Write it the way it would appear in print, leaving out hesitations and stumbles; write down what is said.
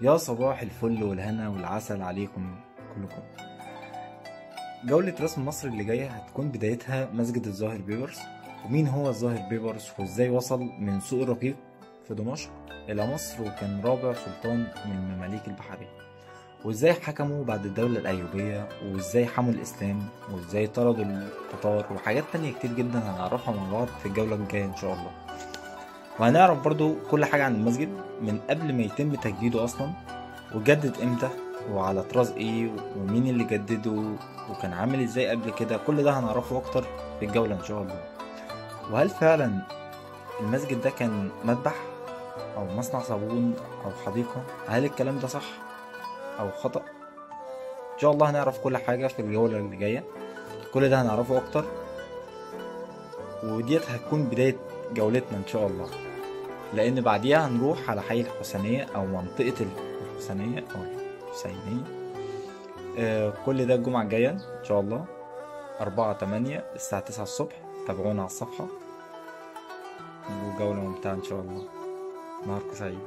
يا صباح الفل والهنا والعسل عليكم كلكم. جولة رسم مصر اللي جاية هتكون بدايتها مسجد الظاهر بيبرس. ومين هو الظاهر بيبرس وازاي وصل من سوق الرقيق في دمشق إلى مصر وكان رابع سلطان من المماليك البحرية، وازاي حكموا بعد الدولة الأيوبية، وازاي حموا الإسلام، وازاي طردوا التتار، وحاجات تانية كتير جدا هنعرفها مع بعض في الجولة الجاية إن شاء الله. وهنعرف برضو كل حاجة عن المسجد من قبل ما يتم تجديده أصلا، وجدد امتى وعلى طراز ايه ومين اللي جدده وكان عامل ازاي قبل كده. كل ده هنعرفه اكتر في الجولة ان شاء الله. وهل فعلا المسجد ده كان مذبح او مصنع صابون او حديقة؟ هل الكلام ده صح او خطأ؟ ان شاء الله هنعرف كل حاجة في الجولة اللي جاية. كل ده هنعرفه اكتر، وديت هتكون بداية جولتنا ان شاء الله، لان بعديها هنروح على حي الحسينية او منطقة الحسينية او الحسينية. كل ده الجمعة الجاية إن شاء الله 4/8 الساعة 9 الصبح. تابعونا على الصفحة، وجولة ممتعة إن شاء الله. نهاركم سعيد.